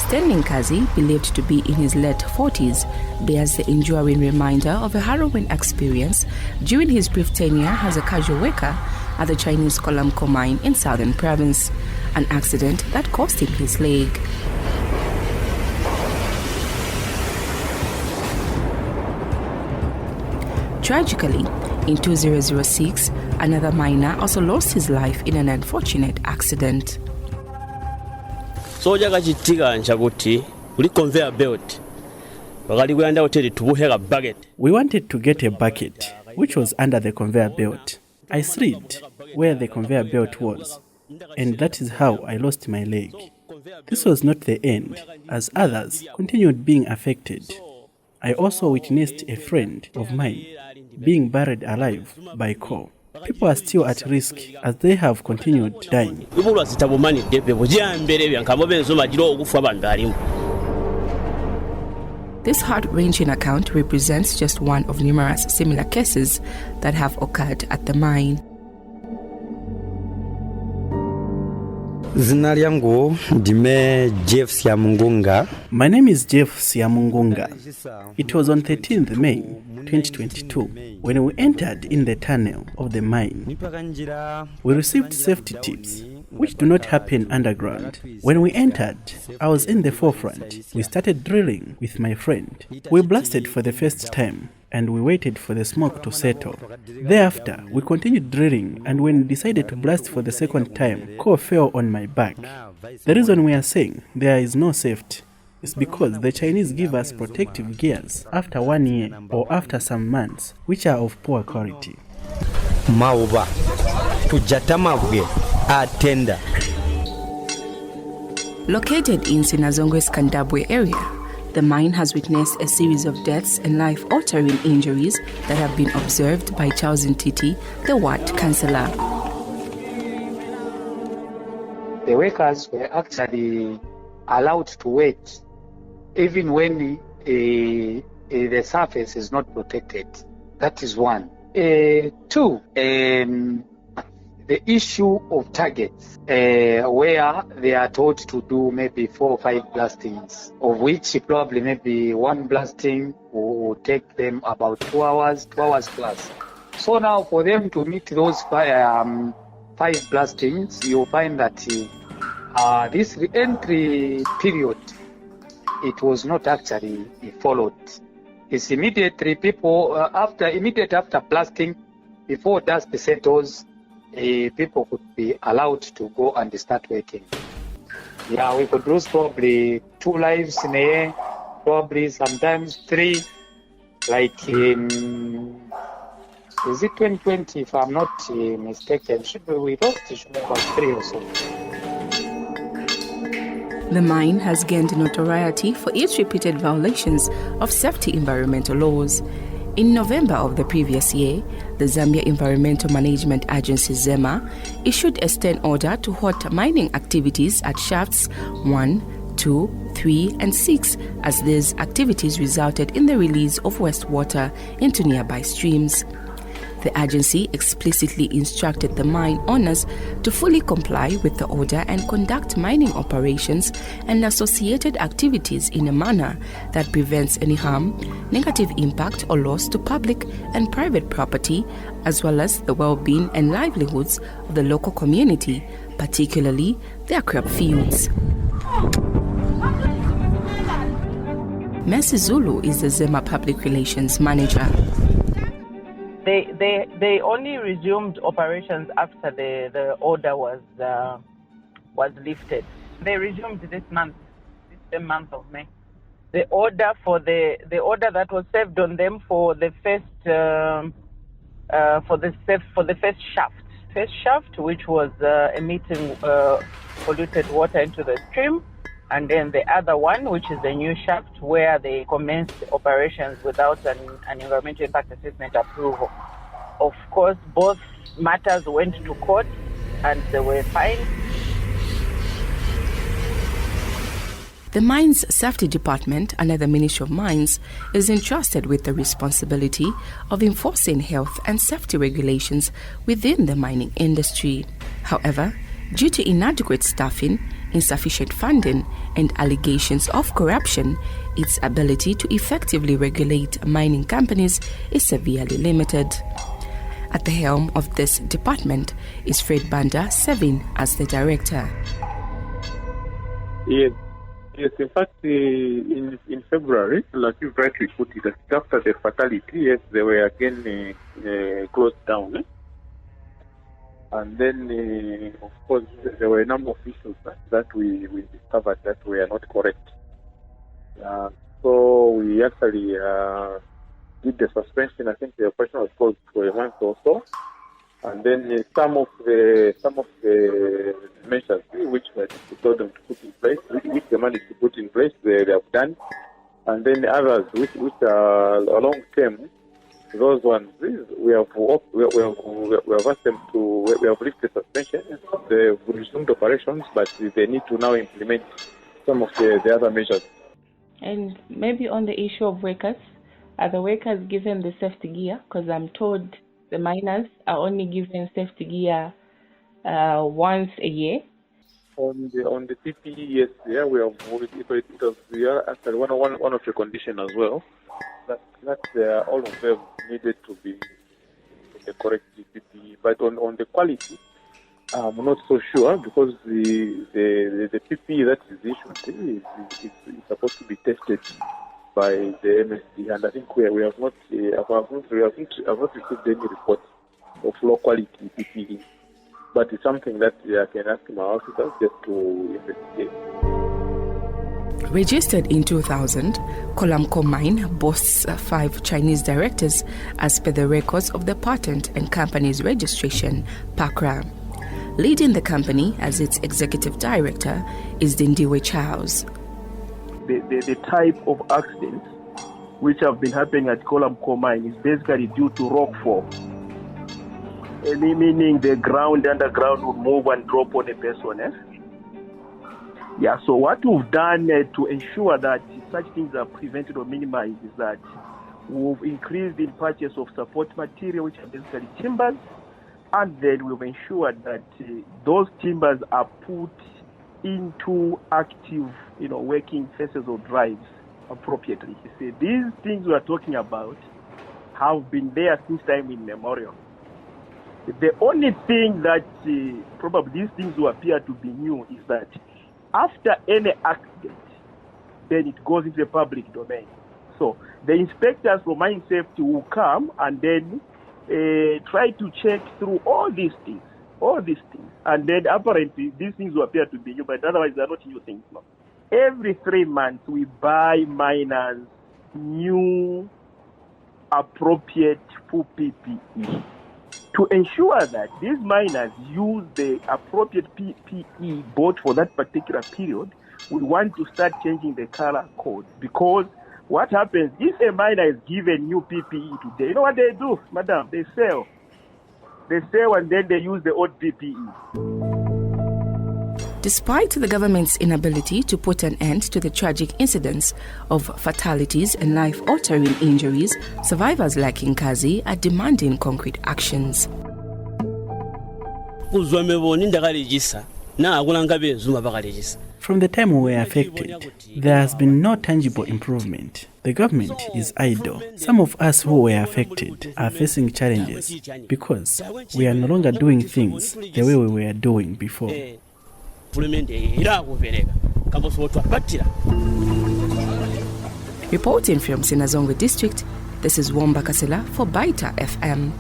Stanley Kazi, believed to be in his late 40s, bears the enduring reminder of a harrowing experience during his brief tenure as a casual worker at the Chinese Collum Coal Mine in Southern Province, an accident that cost him his leg. Tragically, in 2006, another miner also lost his life in an unfortunate accident. Soja kachitika nchakuti uli conveyor belt. We wanted to get a bucket, which was under the conveyor belt. I slid where the conveyor belt was, and that is how I lost my leg. This was not the end, as others continued being affected. I also witnessed a friend of mine being buried alive by coal. People are still at risk as they have continued dying. This heart-wrenching account represents just one of numerous similar cases that have occurred at the mine. My name is Jeff Siamungunga. It was on 13th May 2022 when we entered in the tunnel of the mine. We received safety tips, which do not happen underground. When we entered, I was in the forefront. We started drilling with my friend. We blasted for the first time, and we waited for the smoke to settle. Thereafter, we continued drilling, and when we decided to blast for the second time, coal fell on my back. The reason we are saying there is no safety is because the Chinese give us protective gears after 1 year or after some months, which are of poor quality. Mauba tujatamabwe atenda. Located in Sinazongwe's Nkandabwe area, the mine has witnessed a series of deaths and life-altering injuries that have been observed by Charles Ntiti, the ward councillor. The workers were actually allowed to wait even when the surface is not protected. That is one. Two, the issue of targets, where they are told to do maybe 4 or 5 blastings, of which probably maybe one blasting will take them about 2 hours plus. So now for them to meet those 5 blastings, you'll find that this re-entry period, it was not actually followed. It's immediately people, immediate after blasting, before dust settles, people could be allowed to go and start working. Yeah, we could lose probably 2 lives in a year, probably sometimes 3, like in, is it 2020, if I'm not mistaken, we lost about 3 or so. The mine has gained notoriety for its repeated violations of safety environmental laws. In November of the previous year, the Zambia Environmental Management Agency ZEMA issued a stand order to halt mining activities at shafts 1, 2, 3 and 6 as these activities resulted in the release of wastewater into nearby streams. The agency explicitly instructed the mine owners to fully comply with the order and conduct mining operations and associated activities in a manner that prevents any harm, negative impact or loss to public and private property, as well as the well-being and livelihoods of the local community, particularly their crop fields. Mercy Zulu is the ZEMA Public Relations Manager. They only resumed operations after the order was lifted. They resumed this the month of May. The order that was served on them for the first shaft, which was emitting polluted water into the stream, and then the other one, which is the new shaft, where they commenced operations without an environmental impact assessment approval. Of course, both matters went to court and they were fined. The Mines Safety Department under the Ministry of Mines is entrusted with the responsibility of enforcing health and safety regulations within the mining industry. However, due to inadequate staffing, insufficient funding, and allegations of corruption, its ability to effectively regulate mining companies is severely limited. At the helm of this department is Fred Banda serving as the director. Yes, in fact, in February, like you rightly put it, after the fatality, yes, they were again closed down. And then, of course, there were a number of issues that we discovered that were not correct. So we actually did the suspension. I think the operation was closed for a month or so. And then some of the measures which were told them to put in place, which they managed to put in place, they have done. And then others which are long term, those ones we have asked them to. We have lifted suspension. They've resumed operations, but they need to now implement some of the other measures. And maybe on the issue of workers, are the workers given the safety gear? Because I'm told the miners are only given safety gear once a year. On the PPE, yes, yeah, we have. It was actually one of the conditions as well that all of them needed to be the correct PPE. But on the quality, I'm not so sure because the PPE that is issued is supposed to be tested by the MSD, and I think we have not received any report of low quality PPE. But it's something that I can ask my officers just to investigate. Registered in 2000, Collum Coal Mine boasts 5 Chinese directors as per the records of the Patent and Companies Registration, PACRA. Leading the company as its executive director is Nkandabwe Charles. The type of accidents which have been happening at Collum Coal Mine is basically due to rockfall. Meaning the ground underground would move and drop on a person. Yeah, so what we've done to ensure that such things are prevented or minimized is that we've increased in purchase of support material, which are basically timbers, and then we've ensured that those timbers are put into active, working faces or drives appropriately. You see, these things we are talking about have been there since time immemorial. The only thing that probably these things will appear to be new is that after any accident, then it goes into the public domain. So the inspectors from mine safety will come and then try to check through all these things. And then apparently these things will appear to be new, but otherwise they're not new things. No. Every 3 months we buy miners new appropriate full PPE to ensure that these miners use the appropriate PPE bought for that particular period. We want to start changing the color code, because what happens if a miner is given new PPE today, you know what they do, madam? They sell and then they use the old PPE. Despite the government's inability to put an end to the tragic incidents of fatalities and life-altering injuries, survivors like Nkazi are demanding concrete actions. From the time we were affected, there has been no tangible improvement. The government is idle. Some of us who were affected are facing challenges because we are no longer doing things the way we were doing before. Reporting from Sinazongwe district, this is Wamba Kasela for Baita FM.